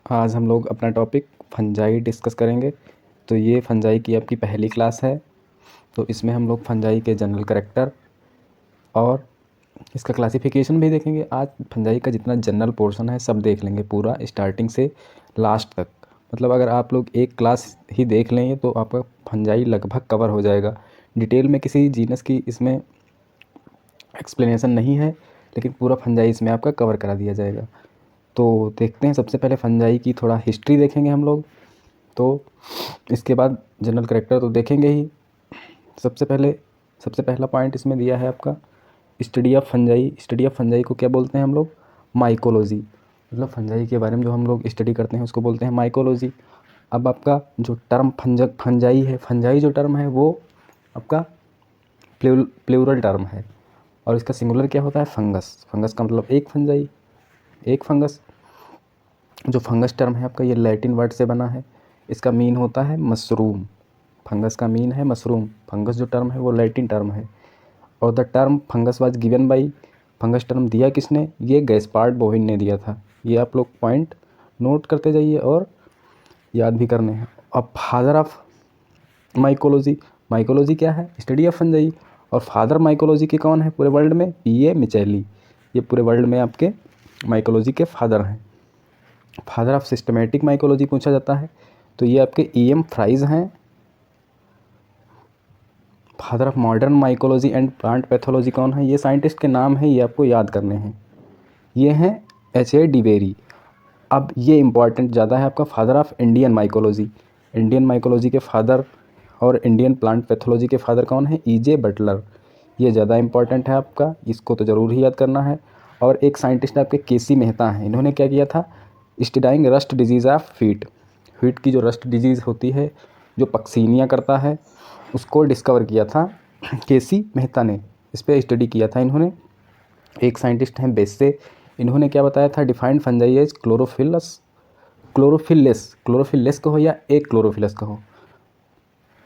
आज हम लोग अपना टॉपिक फंजाई डिस्कस करेंगे। तो ये फंजाई की आपकी पहली क्लास है। तो इसमें हम लोग फंजाई के जनरल कैरेक्टर और इसका क्लासिफिकेशन भी देखेंगे। आज फंजाई का जितना जनरल पोर्शन है सब देख लेंगे, पूरा स्टार्टिंग से लास्ट तक। मतलब अगर आप लोग एक क्लास ही देख लेंगे तो आपका फंजाई लगभग कवर हो जाएगा। डिटेल में किसी जीनस की इसमें एक्सप्लेनेशन नहीं है, लेकिन पूरा फंजाई इसमें आपका कवर करा दिया जाएगा। तो देखते हैं, सबसे पहले फंजाई की थोड़ा हिस्ट्री देखेंगे हम लोग। तो इसके बाद जनरल कैरेक्टर तो देखेंगे ही। सबसे पहला पॉइंट इसमें दिया है आपका study of fungi. Study of fungi को क्या बोलते हैं हम लोग? माइकोलॉजी। मतलब फंजाई के बारे में जो हम लोग स्टडी करते हैं उसको बोलते हैं माइकोलॉजी। अब आपका जो टर्म फंजाई है, फंजाई जो टर्म है वो आपका प्लूरल टर्म है, और इसका सिंगुलर क्या होता है? फंगस। फंगस का मतलब एक फंजाई, एक फंगस। जो फंगस टर्म है आपका, ये लैटिन वर्ड से बना है। इसका मीन होता है मशरूम। फंगस का मीन है मशरूम। फंगस जो टर्म है वो लैटिन टर्म है। और the term fungus was given by, fungus term दिया किसने? ये गैस्पार्ड बोविन ने दिया था। ये आप लोग पॉइंट नोट करते जाइए और याद भी करने हैं। अब फादर ऑफ माइकोलॉजी, माइकोलॉजी क्या है? Study of fungi. और फादर माइकोलॉजी के कौन है पूरे वर्ल्ड में? पीए मिचेली। ये पूरे वर्ल्ड में आपके माइकोलॉजी के फादर हैं। फादर ऑफ सिस्टमेटिक माइकोलॉजी पूछा जाता है तो ये आपके ईएम फ्राइज हैं। Father of modern mycology and plant pathology कौन है? ये साइंटिस्ट के नाम है, ये आपको याद करने हैं। ये हैं एच.ए. डिबेरी। अब ये इंपॉर्टेंट ज़्यादा है आपका, father of Indian mycology. Indian mycology के फादर और इंडियन प्लांट पैथोलॉजी के फादर कौन है? ई.जे. बटलर। ये ज़्यादा इंपॉर्टेंट है आपका, इसको तो ज़रूर ही याद करना है। और एक साइंटिस्ट आपके के.सी. मेहता हैं। इन्होंने क्या किया था? Studying rust disease of wheat. Wheat की जो रस्ट डिजीज़ होती है, जो पक्सीनिया करता है, उसको डिस्कवर किया था के.सी. मेहता ने। इस पर स्टडी किया था इन्होंने। एक साइंटिस्ट हैं बेस्से, इन्होंने क्या बताया था? डिफाइंड फंजाई एज क्लोरोफिललेस कहो या एक क्लोरोफिलस कहो,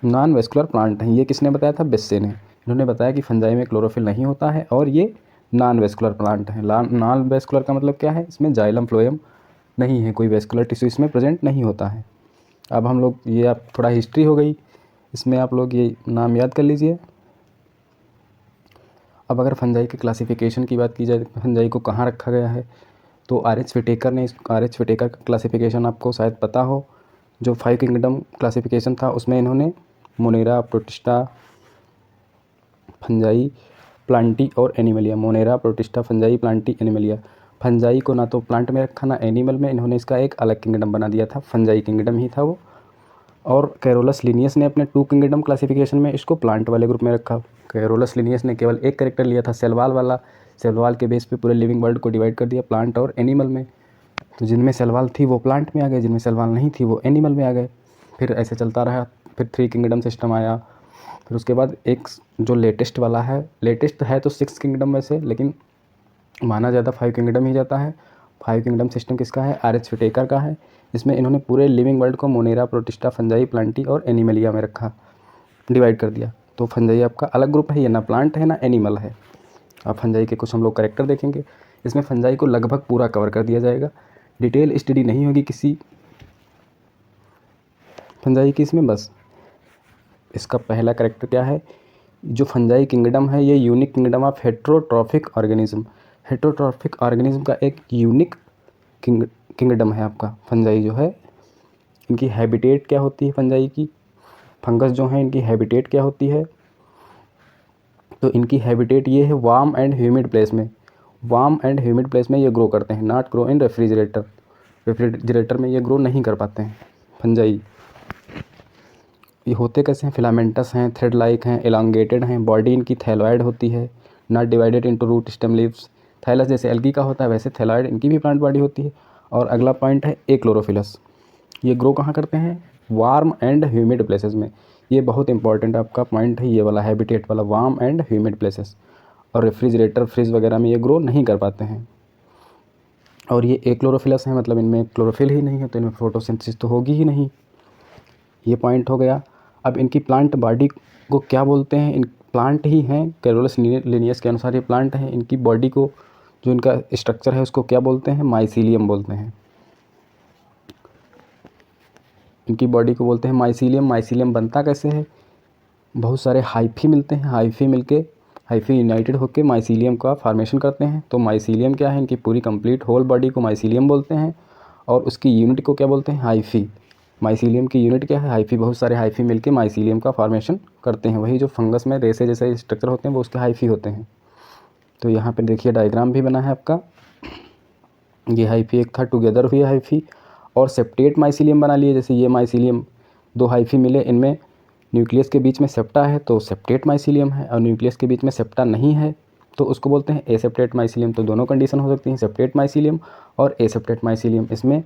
नॉन वेस्कुलर प्लांट हैं। ये किसने बताया था? बेस्से ने। इन्होंने बताया कि फंजाई में क्लोरोफिल नहीं होता है और ये नॉन वेस्कुलर प्लांट हैं। नॉन वेस्कुलर का मतलब क्या है? इसमें जाइलम फ्लोएम नहीं है, कोई वेस्कुलर टिश्यू इसमें प्रेजेंट नहीं होता है। अब हम लोग, ये आप थोड़ा हिस्ट्री हो गई, इसमें आप लोग ये नाम याद कर लीजिए। अब अगर फंजाई के क्लासिफिकेशन की बात की जाए, फंजाई को कहाँ रखा गया है, तो आर.एच. विटेकर ने, आर.एच. विटेकर का क्लासिफिकेशन आपको शायद पता हो। जो 5 किंगडम क्लासिफिकेशन था उसमें इन्होंने मोनेरा, प्रोटिस्टा, फंजाई, प्लांटी और Animalia, Monera, protista, fungi, Plantae, Animalia. Fungi को ना तो प्लांट में रखा ना एनिमल में, इन्होंने इसका एक अलग किंगडम बना दिया था, फंजाई किंगडम ही था वो। और कैरोलस लिनियस ने अपने 2 किंगडम क्लासिफिकेशन में इसको प्लांट वाले ग्रुप में रखा। कैरोलस लिनियस ने केवल एक कैरेक्टर लिया था, सेलवाल वाला। सेलवाल के बेस पे पूरे लिविंग वर्ल्ड को डिवाइड कर दिया प्लांट और एनिमल में। तो जिनमें सेलवाल थी वो प्लांट में आ गए, जिनमें सेलवाल नहीं थी वो एनिमल में आ गए। फिर ऐसे चलता रहा। फिर 3 किंगडम सिस्टम आया। फिर उसके बाद एक जो लेटेस्ट वाला है, लेटेस्ट है तो 6 किंगडम में से, लेकिन माना ज़्यादा 5 किंगडम ही जाता है। 5 किंगडम सिस्टम किसका है? आर.एच. विटेकर का है। इसमें इन्होंने पूरे लिविंग वर्ल्ड को मोनेरा, प्रोटिस्टा, फंजाई, प्लांटी और एनिमलिया में रखा, डिवाइड कर दिया। तो फंजाई आपका अलग ग्रुप है, ये ना प्लांट है ना एनिमल है। अब फंजाई के कुछ हम लोग कैरेक्टर देखेंगे। इसमें फंजाई को लगभग पूरा कवर कर दिया जाएगा, डिटेल स्टडी नहीं होगी किसी फंजाई की इसमें। बस इसका पहला कैरेक्टर क्या है? जो फंजाई किंगडम है ये unique kingdom of heterotrophic organism. Heterotrophic organism का एक यूनिक किंगडम है आपका फंजाई जो है। इनकी हैबिटेट क्या होती है फंजाई की? फंगस जो है इनकी हैबिटेट क्या होती है? तो इनकी हैबिटेट ये है वार्म एंड ह्यूमिड प्लेस में। वार्म एंड ह्यूमिड प्लेस में ये ग्रो करते हैं, not grow in refrigerator. Refrigerator में ये ग्रो नहीं कर पाते हैं फंजाई। ये होते कैसे हैं? फिलामेंटस हैं, थ्रेड लाइक हैं, एलोंगेटेड हैं। बॉडी इनकी थैलॉइड होती है, not divided into root stem leaves. Thallus जैसे एल्गी का होता है वैसे थैलॉइड इनकी भी प्लांट बॉडी होती है। और अगला पॉइंट है एक्लोरोफिलस। ये ग्रो कहाँ करते हैं? वार्म एंड ह्यूमिड प्लेसेस में। ये बहुत इंपॉर्टेंट आपका पॉइंट है, ये वाला हैबिटेट वाला, वार्म एंड ह्यूमिड प्लेसेस। और रेफ्रिजरेटर, फ्रिज वगैरह में ये ग्रो नहीं कर पाते हैं। और ये एक्लोरोफिलस हैं, मतलब इनमें क्लोरोफिल ही नहीं है, तो इनमें फोटोसिंथेसिस तो होगी ही नहीं। ये पॉइंट हो गया। अब इनकी प्लांट बॉडी को क्या बोलते हैं? इन प्लांट ही हैं, कैरोलस लिनियस के अनुसार ये प्लांट हैं। इनकी बॉडी को, जो इनका स्ट्रक्चर है उसको क्या बोलते हैं? माइसीलियम बोलते हैं। इनकी बॉडी को बोलते हैं माइसीलियम। माइसीलियम बनता कैसे है, बहुत सारे हाइफी मिलते हैं, हाइफी मिलके हाइफी यूनाइटेड होकर माइसीलियम का फॉर्मेशन करते हैं। तो माइसीलियम क्या है, इनकी पूरी कंप्लीट होल बॉडी को माइसीलियम बोलते हैं और उसकी यूनिट को क्या बोलते हैं, हाइफी। माइसीलियम की यूनिट क्या है, हाइफी। बहुत सारे हाइफी मिलके माइसीलियम का फॉर्मेशन करते हैं। वही जो फंगस में रेसे जैसे स्ट्रक्चर होते हैं वो उसके हाइफी होते हैं। तो यहाँ पे देखिए डायग्राम भी बना है आपका, ये हाइफी एक था, टुगेदर हुई हाइफी और सेप्टेट माइसीलियम बना लिए। जैसे ये माइसीलियम, दो हाइफी मिले, इनमें न्यूक्लियस के बीच में सेप्टा है तो सेप्टेट माइसीलियम है, और न्यूक्लियस के बीच में सेप्टा नहीं है तो उसको बोलते हैं एसेप्टेट माइसीलियम। तो दोनों कंडीशन हो सकती हैं, सेप्टेट माइसीलियम और एसेप्टेट माइसीलियम। इसमें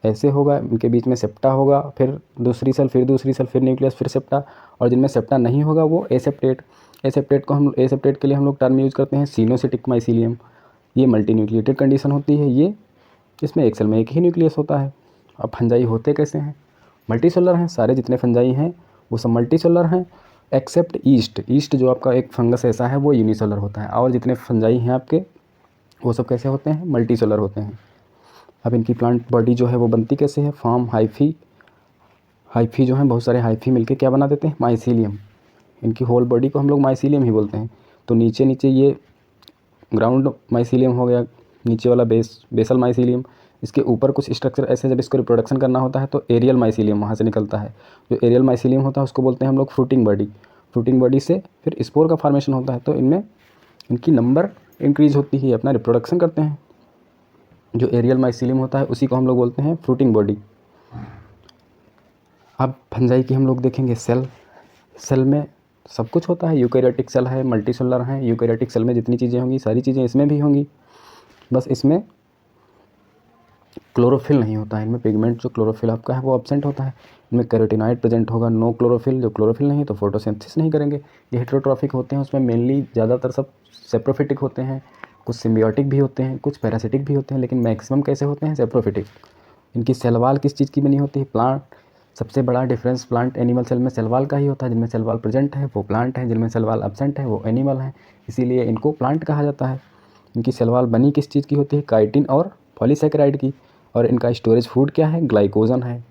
ऐसे होगा, इनके बीच में सेप्टा होगा, फिर दूसरी सेल, फिर दूसरी सेल, फिर न्यूक्लियस, फिर सेप्टा, और जिनमें सेप्टा नहीं होगा वो एसेप्टेट। एसेप्टेट के लिए हम लोग टर्म यूज़ करते हैं सिनोसिटिक माइसीलियम। ये मल्टी न्यूक्लिएटेड कंडीशन होती है, ये इसमें एक सेल में एक ही न्यूक्लियस होता है। अब फंजाई होते कैसे हैं, मल्टीसेलुलर हैं। सारे जितने फंजाई हैं वो सब मल्टीसेलुलर हैं एक्सेप्ट ईस्ट। ईस्ट जो आपका एक फंगस ऐसा है वो यूनिसेलुलर होता है, और जितने फंजाई हैं आपके वो सब कैसे होते हैं, मल्टीसेलुलर होते हैं। अब इनकी प्लांट बॉडी जो है वो बनती कैसे है, फॉर्म हाइफी। हाइफी जो है बहुत सारे हाइफी मिलके क्या बना देते हैं, माइसीलियम। इनकी होल बॉडी को हम लोग माइसीलियम ही बोलते हैं। तो नीचे नीचे ये ग्राउंड माइसीलियम हो गया, नीचे वाला बेसल माइसीलियम। इसके ऊपर कुछ स्ट्रक्चर ऐसे, जब इसको रिप्रोडक्शन करना होता है तो एरियल माइसीलियम वहाँ से निकलता है। जो एरियल माइसीलियम होता है उसको बोलते हैं हम लोग फ्रूटिंग बॉडी। फ्रूटिंग बॉडी से फिर स्पोर का फॉर्मेशन होता है, तो इनमें इनकी नंबर इंक्रीज होती है, अपना रिप्रोडक्शन करते हैं। जो एरियल माइसीलियम होता है उसी को हम लोग बोलते हैं फ्रूटिंग बॉडी। अब फंजाई की हम लोग देखेंगे सेल। सेल में सब कुछ होता है, यूकैरियोटिक सेल है, मल्टीसेलुलर है। यूकैरियोटिक सेल में जितनी चीज़ें होंगी सारी चीज़ें इसमें भी होंगी, बस इसमें क्लोरोफिल नहीं होता है। इनमें पिगमेंट जो क्लोरोफिल आपका है वो एब्सेंट होता है। इनमें कैरोटीनॉइड प्रेजेंट होगा, नो क्लोरोफिल। जो क्लोरोफिल नहीं तो फोटोसिंथेसिस नहीं करेंगे। ये हेटेरोट्रॉफिक होते हैं, उसमें मेनली ज़्यादातर सब सेप्रोफिटिक होते हैं, कुछ सिम्बियोटिक भी होते हैं, कुछ पैरासिटिक भी होते हैं, लेकिन मैक्सिमम कैसे होते हैं, सेप्रोफिटिक। इनकी सेल वाल किस चीज़ की बनी होती है, प्लांट। सबसे बड़ा डिफरेंस प्लांट एनिमल सेल में सेल वाल का ही होता है। जिनमें सेल वाल प्रेजेंट है वो प्लांट है, जिनमें सेल वाल एब्सेंट है वो एनिमल है, इसीलिए इनको प्लांट कहा जाता है। इनकी सेल वाल बनी किस चीज़ की होती है, काइटिन और पॉलीसैकेराइड की। और इनका स्टोरेज फूड क्या है, ग्लाइकोजन है।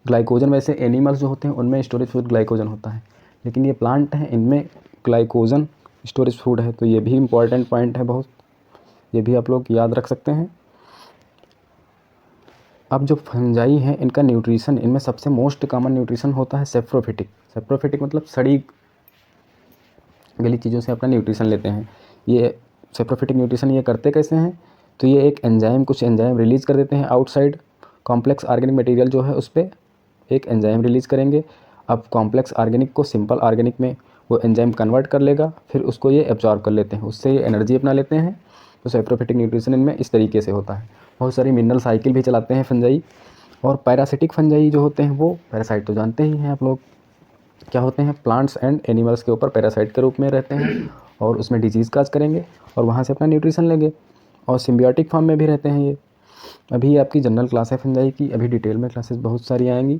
ग्लाइकोजन वैसे एनिमल्स जो होते हैं उनमें स्टोरेज फूड ग्लाइकोजन होता है, लेकिन ये प्लांट हैं इनमें ग्लाइकोजन स्टोरेज फूड है। तो ये भी इंपॉर्टेंट पॉइंट है बहुत, ये भी आप लोग याद रख सकते हैं। अब जो फंजाई हैं इनका न्यूट्रिशन, इनमें सबसे मोस्ट कॉमन न्यूट्रिशन होता है सेप्रोफिटिक। सेप्रोफिटिक मतलब सड़ी गली चीज़ों से अपना न्यूट्रिशन लेते हैं। ये सेप्रोफिटिक न्यूट्रिशन ये करते कैसे हैं, तो ये एक एंजाइम, कुछ एंजाइम रिलीज़ कर देते हैं आउटसाइड। कॉम्प्लेक्स ऑर्गेनिक मटेरियल जो है उस पर एक एंजाइम रिलीज़ करेंगे। अब कॉम्प्लेक्स ऑर्गेनिक को सिंपल ऑर्गेनिक में वो एंजाइम कन्वर्ट कर लेगा, फिर उसको ये एब्जॉर्ब कर लेते हैं, उससे ये एनर्जी अपना लेते हैं। तो सेप्रोफिटिक न्यूट्रिशन इनमें इस तरीके से होता है। बहुत सारी मिनरल साइकिल भी चलाते हैं फंजाई। और पैरासिटिक फंजाई जो होते हैं वो पैरासाइट तो जानते ही हैं आप लोग, क्या होते हैं, प्लांट्स एंड एनिमल्स के ऊपर पैरासाइट के रूप में रहते हैं और उसमें डिजीज़ काज करेंगे और वहाँ से अपना न्यूट्रिशन लेंगे। और सिम्बियोटिक फॉर्म में भी रहते हैं ये। अभी आपकी जनरल क्लास है फंजाई की, अभी डिटेल में क्लासेस बहुत सारी आएंगी।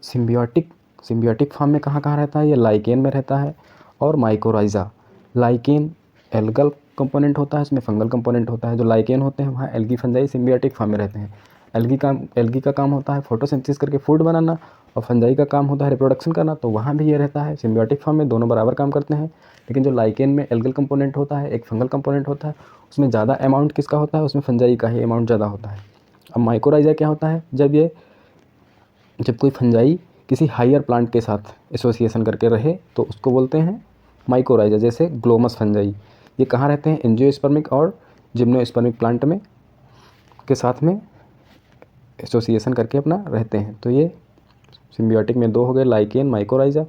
सिम्बियोटिक फॉर्म में कहाँ कहाँ रहता है, ये लाइकेन में रहता है और माइकोराइजा। लाइकेन एल्गल कंपोनेंट होता है, इसमें फंगल कंपोनेंट होता है। जो लाइकेन होते हैं वहाँ एल्गी फंजाई सिम्बियोटिक फॉर्म में रहते हैं। एल्गी का काम होता है फोटोसिंथेसिस करके फूड बनाना, और फंजाई का काम होता है रिप्रोडक्शन करना। तो वहाँ भी ये रहता है सिम्बियोटिक फॉर्म में, दोनों बराबर काम करते हैं। लेकिन जो लाइकेन में एल्गल कंपोनेंट होता है, एक फंगल कंपोनेंट होता है, उसमें ज़्यादा अमाउंट किसका होता है, उसमें फंजाई का ही अमाउंट ज़्यादा होता है। अब माइकोराइजा क्या होता है, जब कोई फंजाई किसी हायर प्लांट के साथ एसोसिएशन करके रहे तो उसको बोलते हैं माइकोराइजा। जैसे ग्लोमस फंजाई, ये कहाँ रहते हैं, एंजियोस्पर्मिक और जिम्नोस्पर्मिक प्लांट में के साथ में एसोसिएशन करके अपना रहते हैं। तो ये सिम्बियोटिक में दो हो गए, लाइकेन, माइकोराइजा।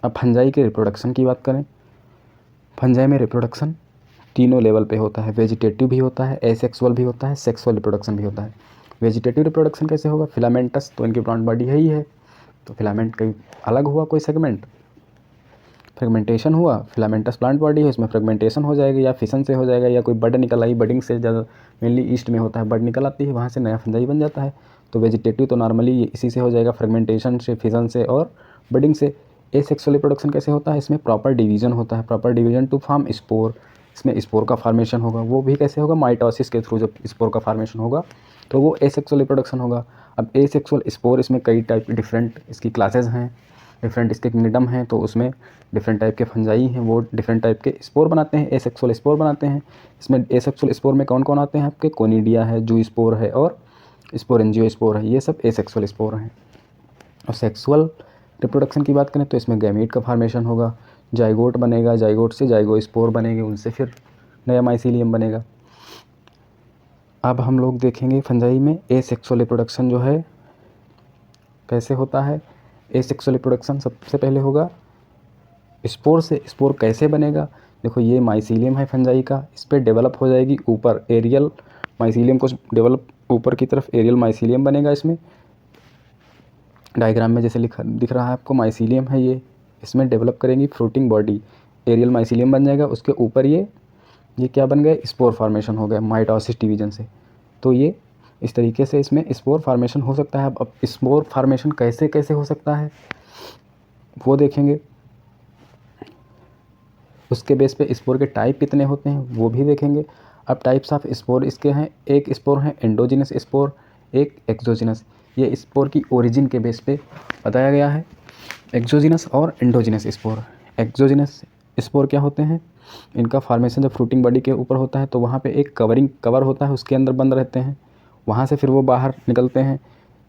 अब फंजाई के रिप्रोडक्शन की बात करें, फंजाई में रिप्रोडक्शन तीनों लेवल पे होता है। वेजिटेटिव भी होता है, एसेक्सुअल भी होता है, सेक्सुअल रिप्रोडक्शन भी होता है। वेजिटेटिव रिप्रोडक्शन कैसे होगा, फिलामेंटस, तो इनकी प्लांट बॉडी है ही है, तो फिलामेंट कहीं अलग हुआ कोई सेगमेंट, फ्रेगमेंटेशन हुआ, फिलामेंटस प्लांट बॉडी है, इसमें फ्रेगमेंटेशन हो जाएगा या फिशन से हो जाएगा, या कोई बड निकल आई, बडिंग से ज़्यादा मेनली ईस्ट में होता है, बड निकल आती है, वहाँ से नया फंजाई बन जाता है। तो वेजिटेटिव तो नॉर्मली इसी से हो जाएगा, फ्रेगमेंटेशन से, फिशन से और बडिंग से। एसेक्सुअल रिप्रोडक्शन कैसे होता है, इसमें प्रॉपर डिवीजन होता है, proper division to form spore. इसमें स्पोर का फॉर्मेशन होगा, वो भी कैसे होगा, माइटोसिस के थ्रू। जब स्पोर का फॉर्मेशन होगा तो वो एसेक्सुअल रिप्रोडक्शन होगा। अब एसेक्सुअल स्पोर, इसमें कई टाइप डिफरेंट इसकी क्लासेस हैं, डिफरेंट इसके किंगडम हैं, तो उसमें डिफरेंट टाइप के फंजाई हैं, वो डिफरेंट टाइप के स्पोर बनाते हैं, एसेक्सुअल स्पोर बनाते हैं। इसमें एसेक्सुअल स्पोर में कौन कौन आते हैं आपके, कोनिडिया है, जू स्पोर है और स्पोरेंजियो स्पोर है, ये सब एसेक्सुअल स्पोर हैं। और सेक्सुअल रिप्रोडक्शन की बात करें तो इसमें गैमीट का फॉर्मेशन होगा, जाइगोट बनेगा, जाइगोट से जाइगोस्पोर बनेंगे, उनसे फिर नया माइसीलियम बनेगा। अब हम लोग देखेंगे फंजाई में एसेक्सुअल रिप्रोडक्शन जो है कैसे होता है। एसेक्सुअल रिप्रोडक्शन सबसे पहले होगा स्पोर से। स्पोर कैसे बनेगा, देखो ये माइसीलियम है फंजाई का, इस पर डेवलप हो जाएगी ऊपर एरियल माइसीलियम, को डेवलप ऊपर की तरफ एरियल माइसीलियम बनेगा। इसमें डायग्राम में जैसे दिख रहा है आपको, माइसीलियम है ये, इसमें डेवलप करेंगी फ्रूटिंग बॉडी, एरियल माइसीलियम बन जाएगा, उसके ऊपर ये क्या बन गए, स्पोर फार्मेशन हो गया माइटोसिस डिवीजन से। तो ये इस तरीके से इसमें स्पोर फार्मेशन हो सकता है। अब स्पोर फार्मेशन कैसे कैसे हो सकता है वो देखेंगे, उसके बेस पे स्पोर के टाइप कितने होते हैं वो भी देखेंगे। अब टाइप्स ऑफ स्पोर इसके हैं, एक स्पोर है एंडोजिनस स्पोर, एक एक्सोजिनस। ये स्पोर की ओरिजिन के बेस पे बताया गया है, एक्सोजिनस और एंडोजिनस स्पोर। एक्सोजिनस स्पोर क्या होते हैं, इनका फॉर्मेशन जब फ्रूटिंग बॉडी के ऊपर होता है तो वहाँ पे एक कवर होता है, उसके अंदर बंद रहते हैं, वहाँ से फिर वो बाहर निकलते हैं।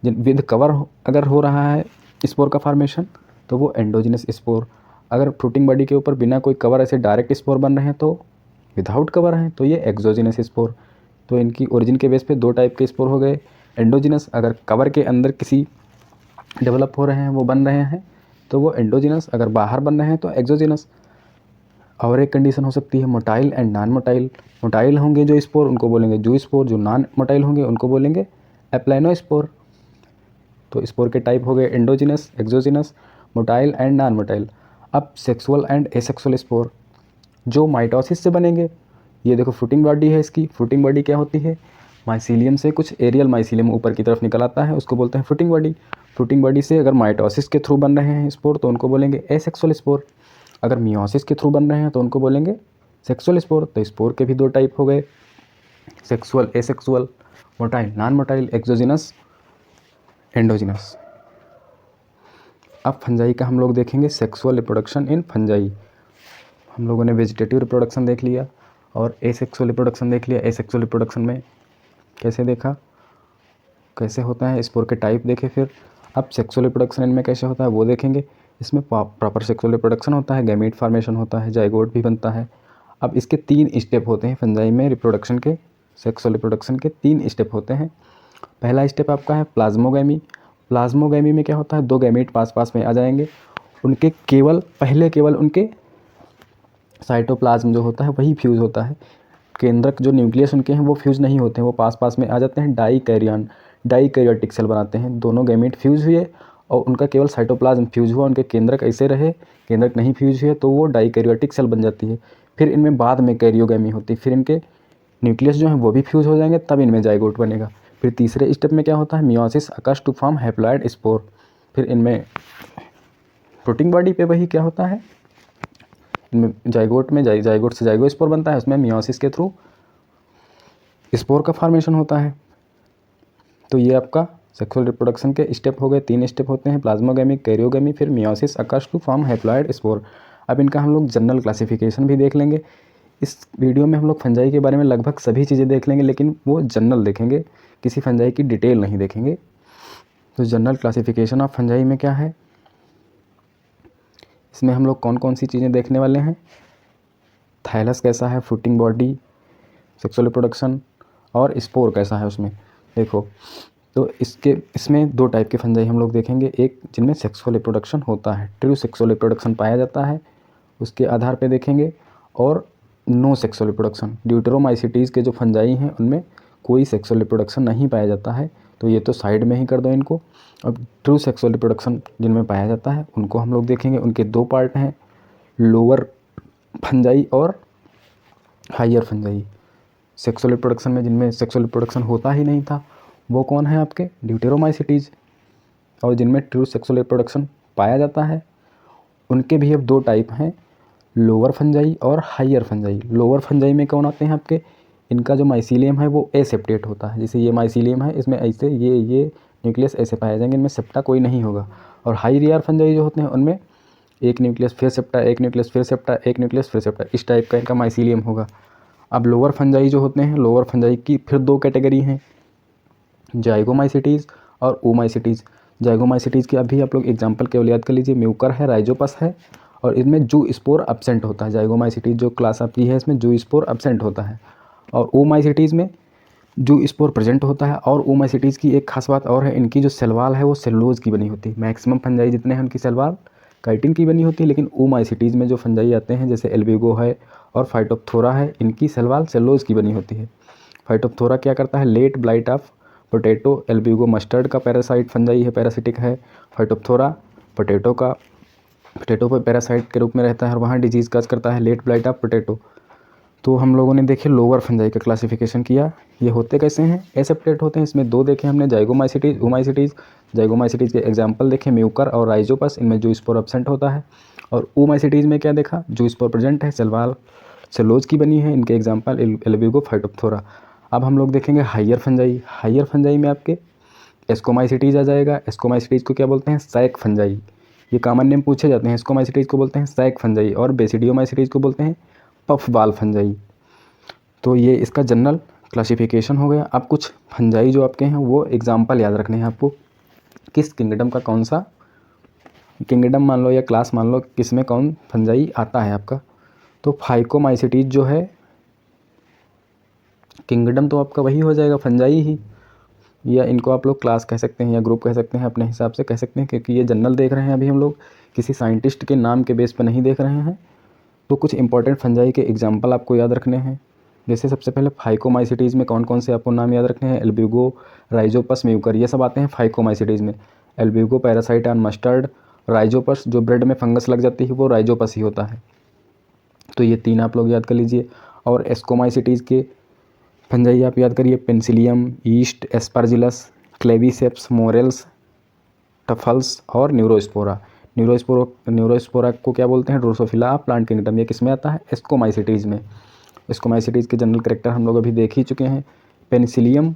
विद कवर अगर हो रहा है स्पोर का फॉर्मेशन तो वो एंडोजिनस स्पोर, अगर फ्रूटिंग बॉडी के ऊपर बिना कोई कवर ऐसे डायरेक्ट स्पोर बन रहे हैं तो विदाउट कवर हैं तो ये एक्सोजिनस स्पोर। तो इनकी ओरिजिन के बेस पे दो टाइप के स्पोर हो गए, एंडोजिनस अगर कवर के अंदर किसी डेवलप हो रहे हैं वो बन रहे हैं तो वो एंडोजिनस, अगर बाहर बन रहे हैं तो एक्सोजिनस। और एक कंडीशन हो सकती है motile and non motile. Motile होंगे जो स्पोर उनको बोलेंगे जू स्पोर, जो नॉन मोटाइल होंगे उनको बोलेंगे एप्लाइनो स्पोर। तो स्पोर के टाइप हो गए endogenous, exogenous, motile and non motile. अब सेक्सुअल एंड एसेक्सुअल स्पोर जो माइटोसिस से बनेंगे, ये देखो फ्रूटिंग बॉडी है इसकी, फ्रूटिंग बॉडी क्या होती है, माइसीलियम से कुछ एरियल माइसीलियम ऊपर की तरफ निकल आता है, उसको बोलते हैं फ्रूटिंग बॉडी। फ्रूटिंग बॉडी से अगर माइटोसिस के थ्रू बन रहे हैं स्पोर तो उनको बोलेंगे एसेक्सुअल स्पोर, अगर मियोसिस के थ्रू बन रहे हैं तो उनको बोलेंगे सेक्सुअल स्पोर। तो स्पोर के भी दो टाइप हो गए, sexual asexual, motile non motile, exogenous endogenous. अब फंजाई का हम लोग देखेंगे सेक्सुअल रिप्रोडक्शन इन फंजाई। हम लोगों ने वेजिटेटिव रिप्रोडक्शन देख लिया और एसेक्सुअल रिप्रोडक्शन देख लिया। एसेक्सुअल रिप्रोडक्शन में कैसे देखा, कैसे होता है, स्पोर के टाइप देखे। फिर अब सेक्सुअल रिप्रोडक्शन इनमें कैसे होता है वो देखेंगे। इसमें प्रॉपर सेक्सुअल रिप्रोडक्शन होता है, गैमीट फॉर्मेशन होता है, जाइगोट भी बनता है। अब इसके 3 स्टेप होते हैं फंजाई में रिप्रोडक्शन के, सेक्सुअल रिप्रोडक्शन के 3 स्टेप होते हैं। पहला स्टेप आपका है प्लाज्मोगैमी। प्लाज्मोगैमी में क्या होता है, 2 गैमीट पास पास में आ जाएंगे, उनके केवल उनके साइटोप्लाज्म जो होता है वही फ्यूज़ होता है, केंद्रक जो न्यूक्लियस उनके हैं वो फ्यूज़ नहीं होते हैं, वो पास पास में आ जाते हैं, डाइकैरियोटिक सेल बनाते हैं। दोनों गैमीट फ्यूज़ हुए और उनका केवल साइटोप्लाज्म फ्यूज़ हुआ, उनके केंद्रक ऐसे रहे, केंद्रक नहीं फ्यूज़ हुए तो वो डाइकैरियोटिक सेल बन जाती है। फिर इनमें बाद में कैरियोगैमी होती है, फिर इनके न्यूक्लियस जो हैं वो भी फ्यूज़ हो जाएंगे, तब इनमें जाइगोट बनेगा। फिर तीसरे स्टेप में क्या होता है, meiosis occurs to form haploid spore. फिर इनमें फ्रूटिंग बॉडी पे वही क्या होता है, इनमें जाइगोट में जाइगोट से जाइगोस्पोर बनता है, उसमें मियोसिस के थ्रू स्पोर का फॉर्मेशन होता है। तो ये आपका सेक्सुअल रिप्रोडक्शन के स्टेप हो गए, 3 स्टेप होते हैं, प्लाज्मोगैमी, कैरियोगैमी, फिर meiosis occurs to form haploid spore. अब इनका हम लोग जनरल क्लासिफिकेशन भी देख लेंगे। इस वीडियो में हम लोग फंजाई के बारे में लगभग सभी चीज़ें देख लेंगे, लेकिन वो जनरल देखेंगे, किसी फंजाई की डिटेल नहीं देखेंगे। तो जनरल क्लासिफिकेशन ऑफ फंजाई में क्या है, इसमें हम लोग कौन कौन सी चीज़ें देखने वाले हैं, थाइलस कैसा है, फ्रूटिंग बॉडी, सेक्सुअल रिप्रोडक्शन और स्पोर कैसा है उसमें देखो। तो इसमें 2 टाइप के फंजाई हम लोग देखेंगे, एक जिनमें सेक्सुअल रिप्रोडक्शन होता है, ट्रू सेक्सुअल रिप्रोडक्शन पाया जाता है उसके आधार पे देखेंगे, और नो सेक्सुअल रिप्रोडक्शन, ड्यूटेरोमाइसिटीज़ के जो फंजाई हैं उनमें कोई सेक्सुअल रिप्रोडक्शन नहीं पाया जाता है, तो ये तो साइड में ही कर दो इनको। अब ट्रू सेक्सुअल रिप्रोडक्शन जिनमें पाया जाता है उनको हम लोग देखेंगे। उनके 2 पार्ट हैं, लोअर फंजाई और हायर फंजाई। सेक्सुअल रिप्रोडक्शन में जिनमें सेक्सुअल रिप्रोडक्शन होता ही नहीं था वो कौन है आपके, ड्यूटेरोमाइसिटीज़। और जिनमें ट्रू सेक्सुअल रिप्रोडक्शन पाया जाता है उनके भी अब 2 टाइप हैं, लोअर फंजाई और हायर फंजाई। लोअर फंजाई में कौन आते हैं आपके, इनका जो माइसीलियम है वो एसेप्टेट होता है, जैसे ये माइसीलियम है, इसमें ऐसे ये न्यूक्लियस ऐसे पाए जाएंगे, इनमें सेप्टा कोई नहीं होगा। और हाई रेयर फंजाई जो होते हैं उनमें एक न्यूक्लियस फिर सेप्टा, एक न्यूक्लियस फिर सेप्टा, एक न्यूक्लियस फिर सेप्टा, इस टाइप का इनका माइसीलियम होगा। अब लोअर फंजाई जो होते हैं, लोअर फंजाई की फिर दो कैटेगरी हैं, जाइगोमाइसिटीज़ और ओमाइसिटीज़। जाइगोमाइसिटीज़ के अभी आप लोग एग्जांपल केवल याद कर लीजिए, म्यूकर है, राइजोपस है, और इनमें जू स्पोर एब्सेंट होता है। जाइगोमाइसिटीज़ जो क्लास आपकी है इसमें जू स्पोर एब्सेंट होता है, और ओमाइसिटीज़ में जू स्पोर प्रेजेंट होता है। और ओमाइसिटीज़ की एक खास बात और है, इनकी जो सेल वॉल है वो सेलुलोज की बनी होती है। मैक्सिमम फंजाई जितने हैं उनकी सेल वॉल काइटिन की बनी होती है, लेकिन ओमाइसिटीज़ में जो फंजाई आते हैं जैसे एल्बिगो है और फाइटोप्थोरा है, इनकी सेल वॉल सेलुलोज की बनी होती है। फाइटोप्थोरा क्या करता है, late blight of potato. Albugo mustard का पैरासाइट फंजाई है, पैरासिटिक है। फाइटोप्थोरा पोटैटो पे पैरासाइट के रूप में रहता है और वहाँ डिजीज़ काज करता है, लेट ब्लाइट ऑफ पोटैटो। तो हम लोगों ने देखे लोअर फंजाई का क्लासिफिकेशन किया, ये होते कैसे हैं, एसेप्टेट होते हैं। इसमें दो देखे हमने, जाइगोमाइसिटीज़, ओमाइसिटीज़। जाइगोमाइसिटीज़ के एग्जाम्पल देखे, म्यूकर और राइजोपस, इनमें जू स्पोर एब्सेंट होता है। और ओमाइसिटीज़ में क्या देखा, जू स्पोर प्रेजेंट है, सेल वॉल सेलुलोज की बनी है, इनके एग्जाम्पल एल्बिगो, फाइटोप्थोरा। अब हम लोग देखेंगे हाइयर फंजाई। हाइयर फंजाई में आपके एस्कोमाइसिटीज़ आ जाएगा। एस्कोमाइसिटीज़ को क्या बोलते हैं, सैक फंजाई। ये कॉमन नेम पूछे जाते हैं। एस्कोमाइसिटीज़ को बोलते हैं सैक फंजाई, और बेसिडियोमाइसिटीज़ को बोलते हैं पफ बाल फंजाई। तो ये इसका जनरल क्लासिफिकेशन हो गया। अब कुछ फंजाई जो आपके हैं वो एग्जाम्पल याद रखने हैं आपको, किस किंगडम का कौन सा किंगडम मान लो या क्लास मान लो, किस में कौन फंजाई आता है आपका। तो फाइकोमाइसिटीज जो है, किंगडम तो आपका वही हो जाएगा फंजाई ही, या इनको आप लोग क्लास कह सकते हैं या ग्रुप कह सकते हैं, अपने हिसाब से कह सकते हैं, क्योंकि ये जनरल देख रहे हैं अभी हम लोग, किसी साइंटिस्ट के नाम के बेस पर नहीं देख रहे हैं। तो कुछ इंपॉर्टेंट फंजाई के एग्जाम्पल आपको याद रखने हैं। जैसे सबसे पहले फाइकोमाइसिटीज़ में कौन कौन से आपको नाम याद रखने हैं, एल्बिगो, राइजोपस, म्यूकर, ये सब आते हैं फाइकोमाइसिटीज़ में। Albugo parasite on mustard, Rhizopus जो ब्रेड में फंगस लग जाती है वो राइजोपस ही होता है। तो ये तीन आप लोग याद कर लीजिए। और एस्कोमाइसिटीज़ के फंजाई आप याद करिए, पेंसिलियम, ईस्ट, एस्पारजिलस, क्लेविसेप्स, मोरेल्स, टफल्स और न्यूरोस्पोरा। न्यूरोस्पोरा को क्या बोलते हैं, ड्रोसोफिला प्लांट किंगडम। ये किस में आता है, एस्कोमाइसिटीज़ में। एस्कोमाइसिटीज़ के जनरल कैरेक्टर हम लोग अभी देख ही चुके हैं। पेनिसिलियम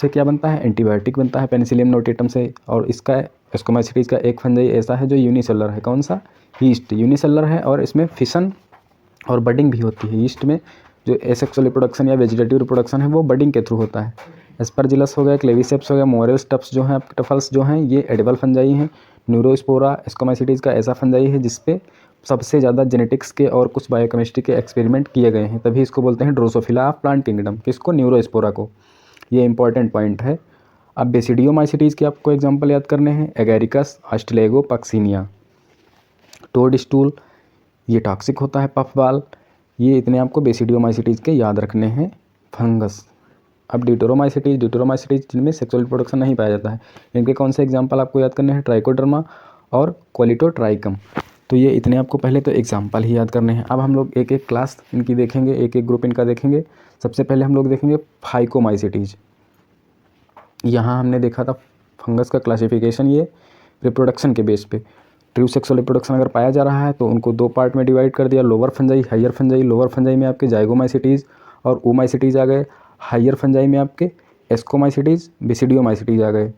से क्या बनता है, एंटीबायोटिक बनता है पेनिसिलियम नोटेटम से। और इसका एस्कोमाइसिटीज़ का एक फंजाई ऐसा है जो यूनिसेलुलर है, कौन सा, ईस्ट, यूनिसेलुलर है, और इसमें फिशन और बडिंग भी होती है। ईस्ट में जो एसेक्सुअल रिप्रोडक्शन या वेजिटेटिव रिप्रोडक्शन है वो बडिंग के थ्रू होता है। एस्परजिलस हो गया, क्लेविसेप्स हो गया, मोरेल्स, टफ्स जो हैं, टफल्स जो हैं, ये एडिबल फंजाई हैं। न्यूरोस्पोरा एस्कोमाइसिटीज़ का ऐसा फंजाई है जिसपे सबसे ज़्यादा जेनेटिक्स के और कुछ बायोकेमिस्ट्री के एक्सपेरिमेंट किए गए हैं, तभी इसको बोलते हैं ड्रोसोफिला ऑफ प्लांट किंगडम। किसको, न्यूरोस्पोरा को। ये इंपॉर्टेंट पॉइंट है। अब बेसिडियोमाइसिटीज़ के आपको एग्जाम्पल याद करने हैं, एगेरिकस, ऑस्ट्रेलेगो, पक्सिनिया। टोड स्टूल, ये टॉक्सिक होता है, पफ बाल। ये इतने आपको बेसिडियोमाइसिटीज़ के याद रखने हैं। फंगस। अब ड्यूटेरोमाइसिटीज़ जिनमें सेक्सुअल रिप्रोडक्शन नहीं पाया जाता है, इनके कौन से एग्जांपल आपको याद करने हैं, ट्राइकोडर्मा और क्वालिटोट्राइकम। तो ये इतने आपको पहले तो एग्जांपल ही याद करने हैं। अब हम लोग एक एक क्लास इनकी देखेंगे, एक एक ग्रुप इनका देखेंगे। सबसे पहले हम लोग देखेंगे फाइकोमाइसिटीज़। यहाँ हमने देखा था फंगस का क्लासिफिकेशन, ये रिप्रोडक्शन के बेस पे। ट्रू सेक्सुअल रिप्रोडक्शन अगर पाया जा रहा है तो उनको दो पार्ट में डिवाइड कर दिया, lower fungi, higher fungi. Lower fungi में आपके जाइगोमाइसिटीज़ और ओमाइसिटीज़ आ गए। हाइयर फंजाई में आपके एस्कोमाइसिटीज़, बेसिडियोमाइसिटीज़ आ गए।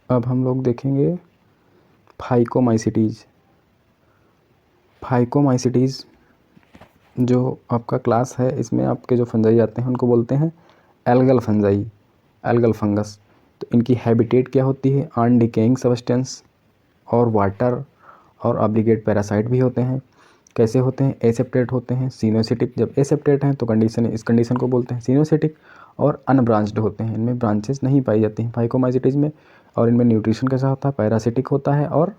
अब हम लोग देखेंगे फाइकोमाइसिटीज़। फाइकोमाइसिटीज़ जो आपका क्लास है, इसमें आपके जो फंजाई आते हैं उनको बोलते हैं एल्गल फंजाई, एल्गल फंगस। तो इनकी हैबिटेट क्या होती है, अनडिकेइंग सब्सटेंस और वाटर और ऑब्लिगेट पैरासाइट भी होते हैं। कैसे होते हैं, एसेप्टेट होते हैं, सिनोसिटिक। जब एसेप्टेट हैं तो इस कंडीशन को बोलते हैं सिनोसिटिक। और अनब्रांच्ड होते हैं, इनमें ब्रांचेस नहीं पाई जाती हैं फाइकोमाइसिटीज़ में। और इनमें न्यूट्रिशन कैसा होता है, पैरासिटिक होता है और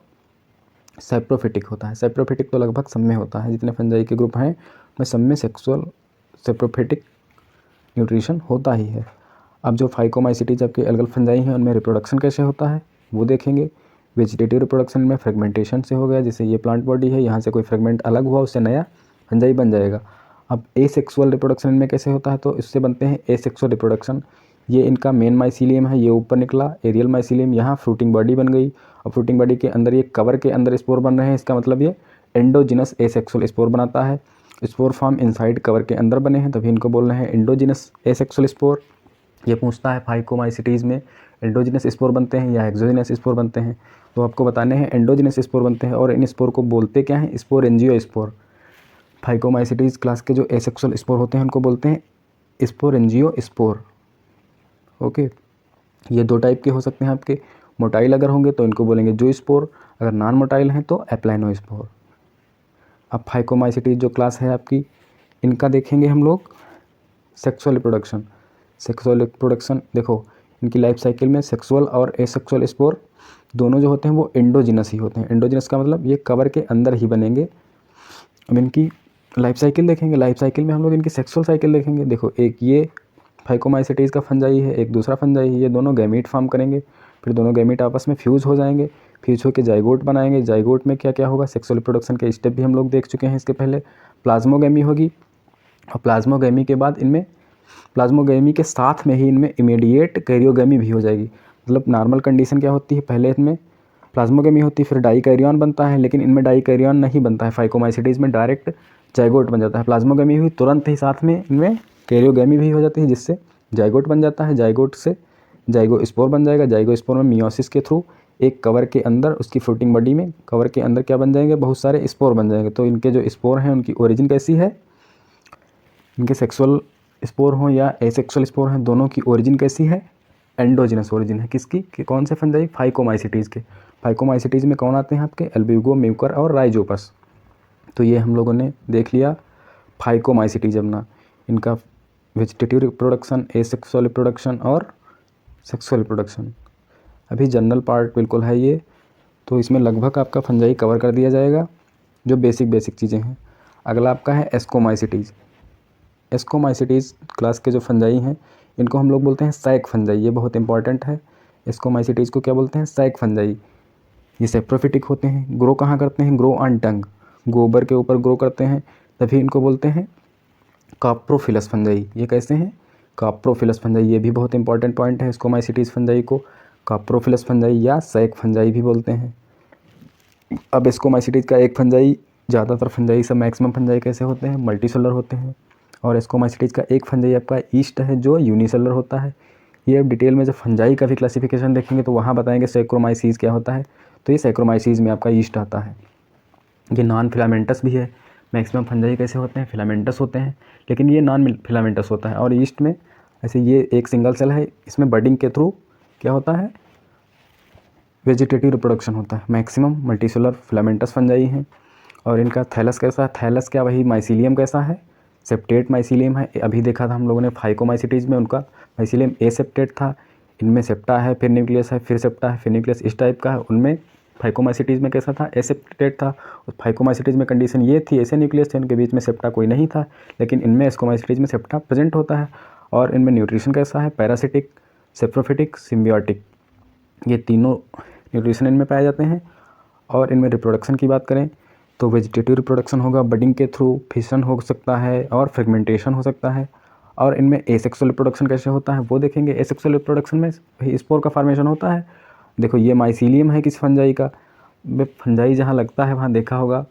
सेप्रोफिटिक होता है। सेप्रोफिटिक तो लगभग सब में होता है, जितने फंजाई के ग्रुप हैं उनमें सब में सेक्सुअल सेप्रोफिटिक न्यूट्रिशन होता ही है। अब जो फाइकोमाइसिटीज आपके एल्गल फंजाई हैं उनमें रिप्रोडक्शन कैसे होता है वो देखेंगे। वेजिटेटिव रिप्रोडक्शन में फ्रेगमेंटेशन से हो गया, जैसे ये प्लांट बॉडी है, यहाँ से कोई फ्रेगमेंट अलग हुआ उससे नया फंजाई बन जाएगा। अब एसेक्सुअल रिप्रोडक्शन इनमें कैसे होता है, तो इससे बनते हैं एसेक्सुअल रिप्रोडक्शन। ये इनका मेन माइसीलियम है, ये ऊपर निकला एरियल माइसीलियम, यहाँ फ्रूटिंग बॉडी बन गई और फ्रूटिंग बॉडी के अंदर ये कवर के अंदर स्पोर बन रहे हैं, इसका मतलब ये एंडोजिनस एसेक्सुअल स्पोर बनाता है। स्पोर फॉर्म इनसाइड कवर के अंदर बने हैं, तभी इनको बोल रहे हैं एंडोजिनस एसेक्सुअल स्पोर। ये पूछता है फाइकोमाइसिटीज़ में एंडोजिनस स्पोर बनते हैं या एक्सोजिनस स्पोर बनते हैं, तो आपको बताने हैं एंडोजिनस स्पोर बनते हैं। और इन स्पोर को बोलते क्या हैं, स्पोरेंजियो स्पोर। फाइकोमाइसिटीज़ क्लास के जो एसेक्सुअल स्पोर होते हैं उनको बोलते हैं स्पोरेंजियो स्पोर। ओके, ये दो टाइप के हो सकते हैं आपके। मोटाइल अगर होंगे तो इनको बोलेंगे जो स्पोर, अगर नॉन मोटाइल हैं तो एप्लाइनो स्पोर। अब फाइकोमाइसिटीज़ जो क्लास है आपकी, इनका देखेंगे हम लोग सेक्सुअल रिप्रोडक्शन। सेक्सुअल रिप्रोडक्शन देखो, इनकी लाइफ साइकिल में सेक्सुअल और एसेक्सुअल स्पोर दोनों जो होते हैं वो एंडोजिनस ही होते हैं। एंडोजिनस का मतलब ये कवर के अंदर ही बनेंगे। अब इनकी लाइफ साइकिल देखेंगे, लाइफ साइकिल में हम लोग इनकी सेक्सुअल साइकिल देखेंगे। देखो, एक ये फाइकोमाइसिटीज़ का फंजाई है, एक दूसरा फंजाई है, ये दोनों गैमीट फॉर्म करेंगे, फिर दोनों गैमीट आपस में फ्यूज़ हो जाएंगे, फ्यूज होकर जाइगोट बनाएंगे। जाइगोट में क्या क्या होगा, सेक्सुअल रिप्रोडक्शन के स्टेप भी हम लोग देख चुके हैं इसके पहले। प्लाज्मोगैमी होगी और प्लाज्मोगैमी के बाद इनमें, प्लाज्मोगैमी के साथ में ही इनमें इमीडिएट कैरियोगैमी भी हो जाएगी। मतलब नॉर्मल कंडीशन क्या होती है, पहले इनमें प्लाज्मोगैमी होती है, फिर डाइकैरियन बनता है, लेकिन इनमें डाइकैरियन नहीं बनता है। फाइकोमाइसिटीज़ में डायरेक्ट जाइगोट बन जाता है। प्लाज्मोगैमी हुई तुरंत ही साथ में इनमें कैरियोगैमी भी हो जाती है, जिससे जाइगोट बन जाता है। जाइगोट से जाइगोस्पोर बन जाएगा। जाइगोस्पोर में मियोसिस के थ्रू एक कवर के अंदर, उसकी फ्रूटिंग बॉडी में कवर के अंदर क्या बन जाएंगे, बहुत सारे स्पोर बन जाएंगे। तो इनके जो स्पोर हैं उनकी ओरिजिन कैसी है, इनके सेक्सुअल स्पोर हों या एसेक्सुअल स्पोर हैं, दोनों की ओरिजिन कैसी है, एंडोजिनस ओरिजिन है। किसकी, कि कौन से फंजाई, फाइकोमाइसिटीज़ के। फाइकोमाइसिटीज़ में कौन आते हैं आपके, एल्ब्यूगो, म्यूकर और राइजोपस। तो ये हम लोगों ने देख लिया फाइकोमाइसिटीज़ अपना, इनका वेजिटेटिव रिप्रोडक्शन, एसेक्सुअल रिप्रोडक्शन और सेक्सुअल रिप्रोडक्शन। अभी जनरल पार्ट बिल्कुल है ये, तो इसमें लगभग आपका फंजाई कवर कर दिया जाएगा, जो बेसिक चीज़ें हैं। अगला आपका है एस्कोमाइसिटीज़। एस्कोमाइसिटीज़ क्लास के जो फंजाई हैं इनको हम लोग बोलते हैं सैक फंजाई। ये बहुत इंपॉर्टेंट है। एस्कोमाइसिटीज़ को क्या बोलते हैं, सैक फंजाई। ये सेप्रोफिटिक होते हैं। ग्रो कहाँ करते हैं, ग्रो ऑन टंग, गोबर के ऊपर ग्रो करते हैं, तभी इनको बोलते हैं काप्रोफिलस फंजाई। ये कैसे हैं, काप्रोफिलस फंजाई। ये भी बहुत इंपॉर्टेंट पॉइंट है। एस्कोमाइसिटीज़ फंजाई को काप्रोफिलस फंजाई या सैक फंजाई भी बोलते हैं। अब एस्कोमाइसिटीज़ का एक फंजाई, ज़्यादातर फंजाई सब मैक्सिमम फंजाई कैसे होते हैं, मल्टीसेलुलर होते हैं। और एस्कोमाइसिटीज़ का एक फंजाई आपका ईस्ट है जो यूनिसेलुलर होता है। ये अब डिटेल में जब फंजाई का भी क्लासिफिकेशन देखेंगे तो वहाँ बताएंगे सैक्रोमाइसीज़ क्या होता है। तो ये सैक्रोमाइसीज़ में आपका ईस्ट आता है। ये नॉन फिलामेंटस भी है। मैक्सिमम फंजाई कैसे होते हैं, फिलामेंटस होते हैं, लेकिन ये नॉन फिलामेंटस होता है। और ईस्ट में ऐसे ये एक सिंगल सेल है, इसमें बडिंग के थ्रू क्या होता है, वेजिटेटिव रिप्रोडक्शन होता है। मैक्सिमम मल्टीसेलुलर फिलामेंटस फंजाई हैं। और इनका थैलस कैसा है, थैलस क्या, वही माइसीलियम कैसा है, सेप्टेट माइसीलियम है। अभी देखा था हम लोगों ने फाइकोमाइसिटीज़ में, उनका माइसीलियम ए सेप्टेट था। इनमें सेप्टा है, फिर न्यूक्लियस है, फिर सेप्टा है, फिर न्यूक्लियस, इस टाइप का है। उनमें फाइकोमाइसिटीज़ में कैसा था, ए सेप्टेट था। और फाइकोमाइसिटीज़ में कंडीशन ये थी, ऐसे न्यूक्लियस थे, उनके बीच में सेप्टा कोई नहीं था। लेकिन इनमें एस्कोमाइसिटीज़ में सेप्टा प्रेजेंट होता है। और इनमें न्यूट्रिशन कैसा है, पैरासिटिक, सेप्रोफिटिक, सिम्बियोटिक, ये तीनों न्यूट्रिशन इनमें पाए जाते हैं। और इनमें रिप्रोडक्शन की बात करें तो वेजिटेटिव रिप्रोडक्शन होगा, बडिंग के थ्रू, फिशन हो सकता है और फ्रेगमेंटेशन हो सकता है। और इनमें एसेक्सुअल रिप्रोडक्शन कैसे होता है वो देखेंगे। एसेक्सुअल रिप्रोडक्शन में स्पोर का फॉर्मेशन होता है। देखो, ये माइसीलियम है किस फंजाई का, फंजाई जहाँ लगता है वहाँ देखा होगा,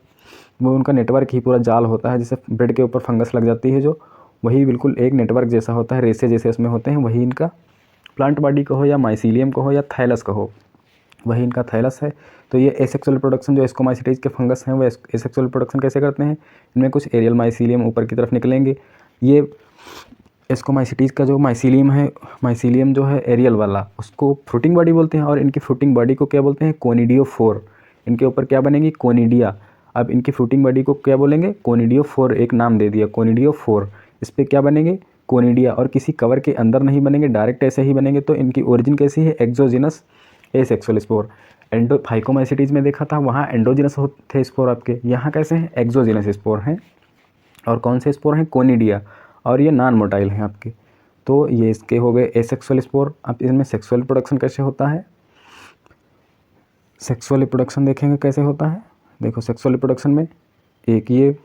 वो उनका नेटवर्क ही पूरा जाल होता है। जैसे ब्रेड के ऊपर फंगस लग जाती है, जो वही बिल्कुल एक नेटवर्क जैसा होता है, रेसे जैसे उसमें होते हैं, वही इनका प्लांट बॉडी कहो या माइसीलियम कहो या थैलस कहो, वही इनका थैलस है। तो ये एसेक्सुअल रिप्रोडक्शन जो एस्कोमाइसिटीज़ के फंगस हैं वो एसेक्सुअल रिप्रोडक्शन कैसे करते हैं, इनमें कुछ एरियल माइसीलियम ऊपर की तरफ निकलेंगे। ये एस्कोमाइसिटीज़ का जो माइसीलियम है, माइसीलियम जो है एरियल वाला, उसको फ्रूटिंग बॉडी बोलते हैं। और इनकी फ्रूटिंग बॉडी को क्या बोलते हैं, कोनिडियोफोर। इनके ऊपर क्या बनेगी, कोनिडिया। अब इनकी फ्रूटिंग बॉडी को क्या बोलेंगे, कोनिडियोफोर, एक नाम दे दिया कोनिडियोफोर। इस पर क्या बनेंगे, कोनिडिया। और किसी कवर के अंदर नहीं बनेंगे, डायरेक्ट ऐसे ही बनेंगे। तो इनकी ओरिजिन कैसी है, एक्सोजिनस एसेक्सुअल स्पोर। फाइकोमाइसिटीज़ में देखा था वहाँ एंडोजिनस थे स्पोर आपके, यहाँ कैसे हैं, एक्सोजिनस स्पोर हैं। और कौन से स्पोर हैं, कोनिडिया। और ये नॉन मोटाइल हैं आपके। तो ये इसके हो गए एसेक्सुअल स्पोर। अब इनमें सेक्सुअल रिप्रोडक्शन कैसे होता है, सेक्सुअल रिप्रोडक्शन देखेंगे कैसे होता है। देखो, सेक्सुअल रिप्रोडक्शन में एक ये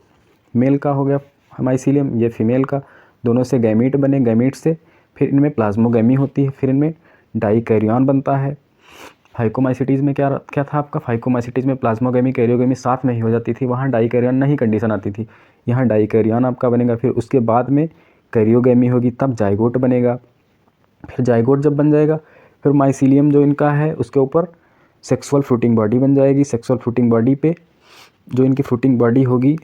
मेल का हो गया माइसीलियम, ये फीमेल का, दोनों से गैमीट बने, गैमीट से फिर इनमें प्लाज्मोगैमी होती है, फिर इनमें डाइकैरियन बनता है। फाइकोमाइसिटीज़ में क्या क्या था आपका, फाइकोमाइसिटीज़ में प्लाज्मोगैमी कैरियोगैमी साथ में ही हो जाती थी, वहाँ डाइकैरियन नहीं कंडीशन आती थी, यहाँ डाइकैरियन आपका बनेगा, फिर उसके बाद में कैरियोगैमी होगी तब जाइगोट बनेगा, फिर जाइगोट जब बन जाएगा फिर माइसीलियम जो इनका है उसके ऊपर सेक्सुअल फ्रूटिंग बॉडी बन जाएगी। सेक्सुअल फ्रूटिंग बॉडी पे जो इनकी फ्रूटिंग बॉडी होगी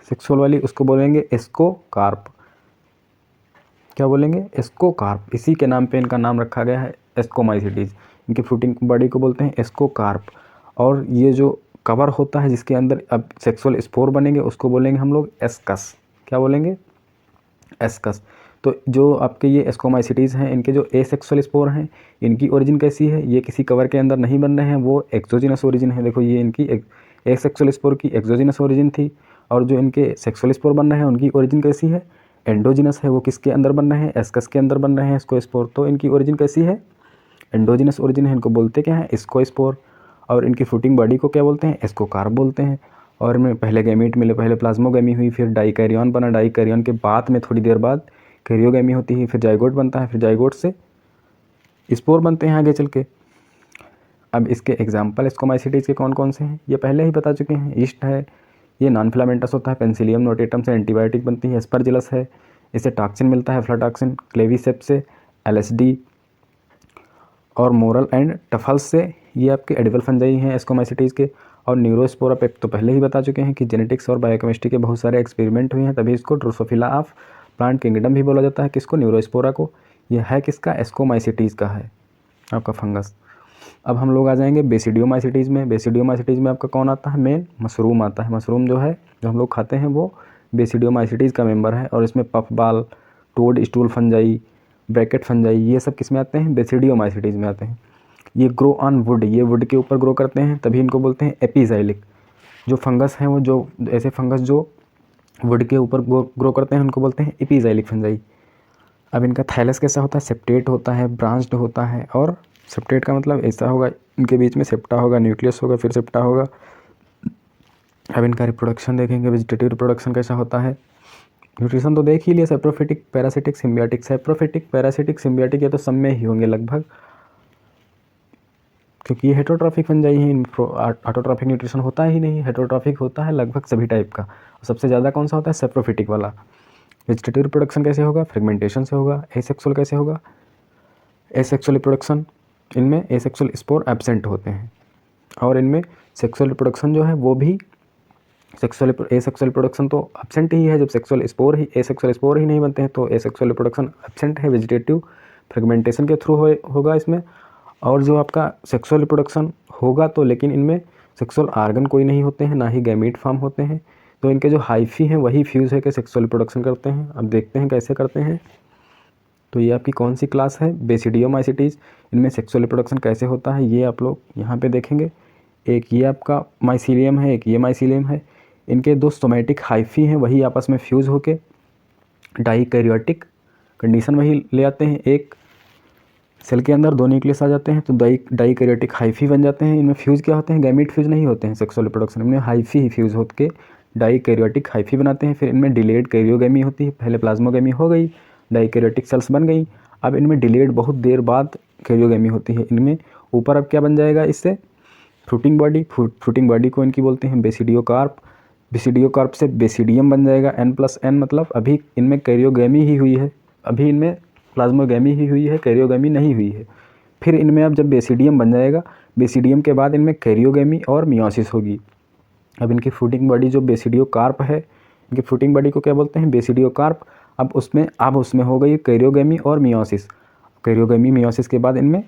सेक्सुअल वाली उसको बोलेंगे एस्कोकार्प। क्या बोलेंगे, एस्कोकार्प। इसी के नाम पे इनका नाम रखा गया है एस्कोमाइसिटीज़। इनकी फ्रूटिंग बॉडी को बोलते हैं एस्कोकार्प। और ये जो कवर होता है जिसके अंदर अब सेक्सुअल स्पोर बनेंगे उसको बोलेंगे हम लोग एस्कस। क्या बोलेंगे, एस्कस। तो जो आपके ये एस्कोमाइसिटीज़ हैं इनके जो एसेक्सुअल स्पोर हैं इनकी ओरिजिन कैसी है, ये किसी कवर के अंदर नहीं बन रहे हैं, वो एक्सोजिनस ओरिजिन है। देखो ये इनकी एसेक्सुअल स्पोर की एक्सोजिनस ओरिजिन थी, और जो इनके सेक्सुअल स्पोर बन रहे हैं उनकी ओरिजिन कैसी है, एंडोजिनस है। वो किसके अंदर बन रहे हैं, एस्कस के अंदर बन रहे हैं इसको स्पोर, तो इनकी ओरिजिन कैसी है, एंडोजिनस ओरिजिन है। इनको बोलते क्या है, इसको स्पोर। और इनकी फ्रूटिंग बॉडी को क्या बोलते हैं, एस्कोकार्प बोलते हैं। और इनमें पहले गैमीट मिले, पहले प्लाज्मोगैमी हुई, फिर डाइकैरियन बना, डाइकैरियन के बाद में थोड़ी देर बाद कैरियोगैमी होती है, फिर जाइगोट बनता है, फिर जाइगोट से स्पोर बनते हैं आगे चल के। अब इसके एग्जाम्पल एस्कोमाइसिटीज़ के कौन कौन से हैं ये पहले ही बता चुके हैं। ईस्ट है, ये नॉन फिलामेंटस होता है, पेंसिलियम नोटेटम से एंटीबायोटिक बनती है। एस्परजिलस है, इससे टॉक्सिन मिलता है, फ्लाटॉक्सिन। क्लेविसेप्स से एलएसडी, और मोरल एंड टफल्स से ये आपके एडिबल फंजाई हैं एस्कोमाइसिटीज़ के। और न्यूरोस्पोरा पे तो पहले ही बता चुके हैं कि जेनेटिक्स और बायोकेमिस्ट्री के बहुत सारे एक्सपेरिमेंट हुए हैं, तभी इसको ड्रोसोफिला ऑफ प्लांट किंगडम भी बोला जाता है। किसको, न्यूरोस्पोरा को। यह है किसका, एस्कोमाइसिटीज़ का है आपका फंगस। अब हम लोग आ जाएंगे बेसिडियोमाइसिटीज़ में। बेसिडियोमाइसिटीज़ में आपका कौन आता है, मेन मशरूम आता है। मशरूम जो है जो हम लोग खाते हैं वो बेसिडियोमाइसिटीज़ का मेंबर है। और इसमें puff ball, toad stool fungi, bracket fungi, ये सब किस में आते हैं, बेसिडियोमाइसिटीज़ में आते हैं। ये ग्रो ऑन वुड, ये वुड के ऊपर ग्रो करते हैं, तभी इनको बोलते हैं एपिजाइलिक। जो फंगस हैं वो जो ऐसे फंगस जो वुड के ऊपर ग्रो करते हैं उनको बोलते हैं एपिजाइलिक फंजाई। अब इनका थाइलस कैसा होता है, सेप्टेट होता है, ब्रांच्ड होता है। और सेप्टेट का मतलब ऐसा होगा, इनके बीच में सेप्टा होगा, न्यूक्लियस होगा, फिर सेप्टा होगा। अब इनका रिप्रोडक्शन देखेंगे, वेजिटेटिव रिप्रोडक्शन कैसा होता है। न्यूट्रिशन तो देख ही लिया, saprophytic, parasitic, symbiotic. Saprophytic, parasitic, symbiotic ये तो सब में ही होंगे लगभग, क्योंकि ये हेटेरोट्रॉफिक फंजाई हैं। ऑटोट्रॉफिक न्यूट्रिशन होता ही नहीं, हेटेरोट्रॉफिक होता है लगभग सभी टाइप का। सबसे ज़्यादा कौन सा होता है, सेप्रोफिटिक वाला। वेजिटेटिव रिप्रोडक्शन कैसे होगा, फ्रेगमेंटेशन से होगा। एसेक्सुअल कैसे होगा, एसेक्सुअल रिप्रोडक्शन, इनमें एसेक्सुअल स्पोर एब्सेंट होते हैं। और इनमें सेक्सुअल रिप्रोडक्शन जो है वो भी एसेक्सुअल रिप्रोडक्शन तो एब्सेंट ही है। जब एसेक्सुअल स्पोर ही नहीं बनते हैं तो एसेक्सुअल रिप्रोडक्शन एब्सेंट है। वेजिटेटिव फ्रेगमेंटेशन के थ्रू होगा इसमें। और जो आपका सेक्सुअल रिप्रोडक्शन होगा तो लेकिन इनमें सेक्सुअल आर्गन कोई नहीं होते हैं, ना ही गैमीट फॉर्म होते हैं। तो इनके जो हाइफी हैं वही फ्यूज़ है कि सेक्सुअल रिप्रोडक्शन करते हैं। अब देखते हैं कैसे करते हैं। तो ये आपकी कौन सी क्लास है, बेसिडियोमाइसिटीज़। इनमें सेक्सुअल रिप्रोडक्शन कैसे होता है ये आप लोग यहाँ पे देखेंगे। एक ये आपका माइसीलियम है, एक ये माइसीलियम है। इनके दो सोमैटिक हाइफी हैं, वही आपस में फ्यूज़ होके डाइकैरियोटिक कंडीशन वही ले आते हैं। एक सेल के अंदर दो न्यूक्लियस आ जाते हैं तो डाइकैरियोटिक हाइफी बन जाते हैं। इनमें फ्यूज़ क्या होते हैं, गैमीट फ्यूज़ नहीं होते हैं सेक्सुअल रिप्रोडक्शन, इनमें हाइफी ही फ्यूज़ होकर के डाइकैरियोटिक हाइफी बनाते हैं। फिर इनमें डिलेड कैरियोगैमी होती है, पहले प्लाज्मोगैमी हो गई, डाइकैरियोटिक सेल्स बन गई। अब इनमें डिलेड बहुत देर बाद कैरियोगैमी होती है। इनमें ऊपर अब क्या बन जाएगा, इससे फ्रूटिंग बॉडी। फ्रूटिंग बॉडी को इनकी बोलते हैं बेसिडियोकार्प। बेसिडियोकार्प से बेसिडियम बन जाएगा। n+n मतलब अभी इनमें कैरियोगैमी ही हुई है, अभी इनमें प्लाज्मोगैमी ही हुई है, कैरियोगैमी नहीं हुई है। फिर इनमें अब जब बेसिडियम बन जाएगा, बेसिडियम के बाद इनमें कैरियोगैमी और मियोसिस होगी। अब इनकी फ्रूटिंग बॉडी जो बेसिडियोकार्प है, इनकी फ्रूटिंग बॉडी को क्या बोलते हैं, बेसिडियोकार्प। अब उसमें हो गई कैरियोगैमी और मियोसिस। कैरियोगैमी मियोसिस के बाद इनमें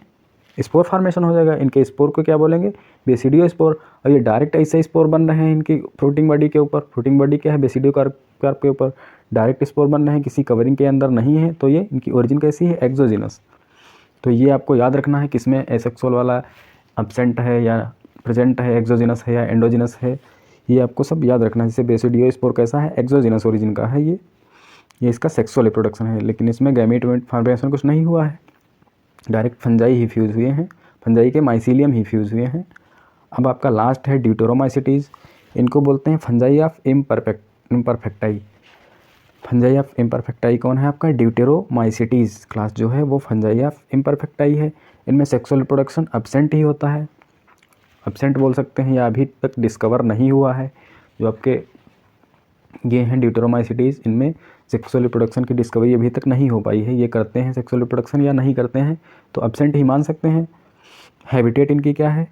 स्पोर फार्मेशन हो जाएगा। इनके स्पोर को क्या बोलेंगे, बेसिडियो स्पोर। और ये डायरेक्ट ऐसे स्पोर बन रहे हैं इनकी फ्रूटिंग बॉडी के ऊपर। फ्रूटिंग बॉडी क्या है, बेसिडियोकार्प के ऊपर डायरेक्ट स्पोर बन रहे हैं, किसी कवरिंग के अंदर नहीं है। तो ये इनकी ओरिजिन कैसी है, एक्सोजिनस। तो ये आपको याद रखना है किसमें एसेक्सुअल वाला एब्सेंट है या प्रेजेंट है, एक्सोजिनस है या एंडोजिनस है, ये आपको सब याद रखना है। जैसे बेसिडियो स्पोर कैसा है, एक्सोजिनस ओरिजिन का है ये इसका सेक्सुअल रिप्रोडक्शन है। लेकिन इसमें गैमीट फॉर्मेशन कुछ नहीं हुआ है, डायरेक्ट फंजाई ही फ्यूज़ हुए हैं, फंजाई के माइसीलियम ही फ्यूज़ हुए हैं। अब आपका लास्ट है ड्यूटेरोमाइसिटीज़। इनको बोलते हैं fungi of imperfecti. Fungi of imperfecti कौन है आपका? ड्यूटेरोमाइसिटीज़ क्लास जो है वो फंजाई ऑफ इम्परफेक्टाई है। इनमें सेक्सुअल रिप्रोडक्शन एब्सेंट ही होता है, एब्सेंट बोल सकते हैं, या अभी तक डिस्कवर नहीं हुआ है। जो आपके ये हैं ड्यूटेरोमाइसिटीज़, इनमें सेक्सुअल रिप्रोडक्शन की डिस्कवरी अभी तक नहीं हो पाई है। ये करते हैं सेक्सुअल रिप्रोडक्शन या नहीं करते हैं, तो एब्सेंट ही मान सकते हैं। हैबिटेट इनकी क्या है?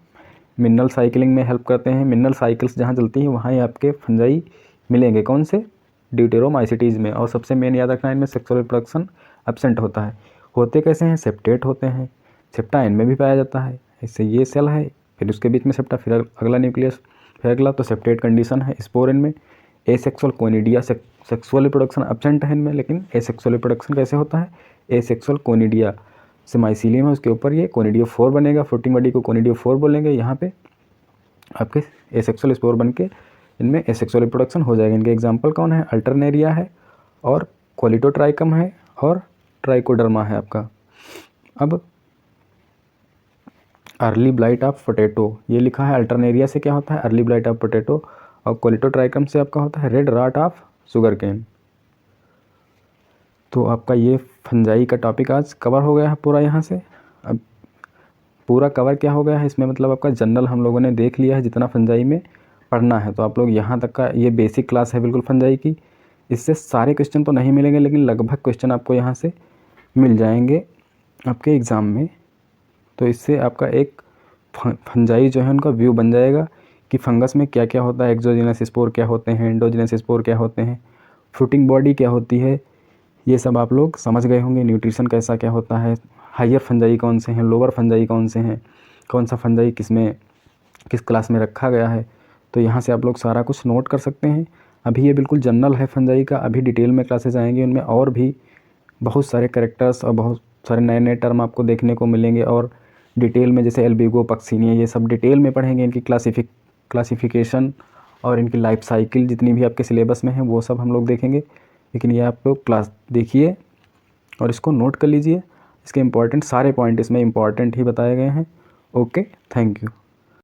मिनरल साइकिलिंग में हेल्प करते हैं। मिनरल साइकिल्स जहाँ चलती हैं वहाँ ही आपके फंजाई मिलेंगे, कौन से? ड्यूटेरोमाइसिटीज़ में। और सबसे मेन याद रखना है, इनमें सेक्सुअल रिप्रोडक्शन एब्सेंट होता है। होते कैसे हैं? सेप्टेट होते हैं। सेप्टा इनमें भी पाया जाता है। इससे ये सेल है, फिर उसके बीच में सेप्टा, फिर अगला न्यूक्लियस, फिर अगला, तो सेप्टेट कंडीशन है। स्पोर इनमें। Asexual conidia, sexual reproduction absent है इनमें, लेकिन एसेक्सुअल रिप्रोडक्शन कैसे होता है? एसेक्सुअल कोनिडिया से माइसीलियम है, उसके ऊपर ये कोनिडियो 4 बनेगा, फ्रूटिंग बॉडी को कोनिडियो 4 बोलेंगे। यहाँ पे आपके एसेक्सुअल स्पोर बन के इनमें एसेक्सुअल रिप्रोडक्शन हो जाएगा। इनके एग्जांपल कौन है? अल्टरनेरिया है, और क्वालिटोट्राइकम है, और ट्राइकोडर्मा है आपका। अब अर्ली ब्लाइट ऑफ पोटैटो, ये लिखा है अल्टरनेरिया से क्या होता है? अर्ली ब्लाइट ऑफ पोटैटो, और क्वालिटोट्राइकम से आपका होता है red rot of sugar cane. तो आपका ये फंजाई का टॉपिक आज कवर हो गया है पूरा यहाँ से। अब पूरा कवर क्या हो गया है इसमें, मतलब आपका जनरल हम लोगों ने देख लिया है जितना फंजाई में पढ़ना है। तो आप लोग यहाँ तक का ये बेसिक क्लास है बिल्कुल फंजाई की। इससे सारे क्वेश्चन तो नहीं मिलेंगे, लेकिन लगभग क्वेश्चन आपको यहाँ से मिल जाएंगे आपके एग्ज़ाम में। तो इससे आपका एक फंजाई जो है उनका व्यू बन जाएगा कि फंगस में क्या क्या होता है, एक्सोजिनस स्पोर क्या होते हैं, एंडोजिनस स्पोर क्या होते हैं, फ्रूटिंग बॉडी क्या होती है, ये सब आप लोग समझ गए होंगे। न्यूट्रिशन कैसा क्या होता है, हायर फंजाई कौन से हैं, लोअर फंजाई कौन से हैं, कौन सा फंजाई किस क्लास में रखा गया है। तो यहाँ से आप लोग सारा कुछ नोट कर सकते हैं। अभी ये बिल्कुल जनरल है फंजाई का, अभी डिटेल में क्लासेस आएंगे, उनमें और भी बहुत सारे कैरेक्टर्स और बहुत सारे नए नए टर्म आपको देखने को मिलेंगे। और डिटेल में जैसे एल्बिगो, पक्सिनिया, ये सब डिटेल में पढ़ेंगे। इनकी क्लासिफिकेशन और इनकी लाइफ साइकिल जितनी भी आपके सिलेबस में है वो सब हम लोग देखेंगे। लेकिन ये आप लोग क्लास देखिए और इसको नोट कर लीजिए। इसके सारे पॉइंट इसमें इम्पॉर्टेंट ही बताए गए हैं। Okay, thank you.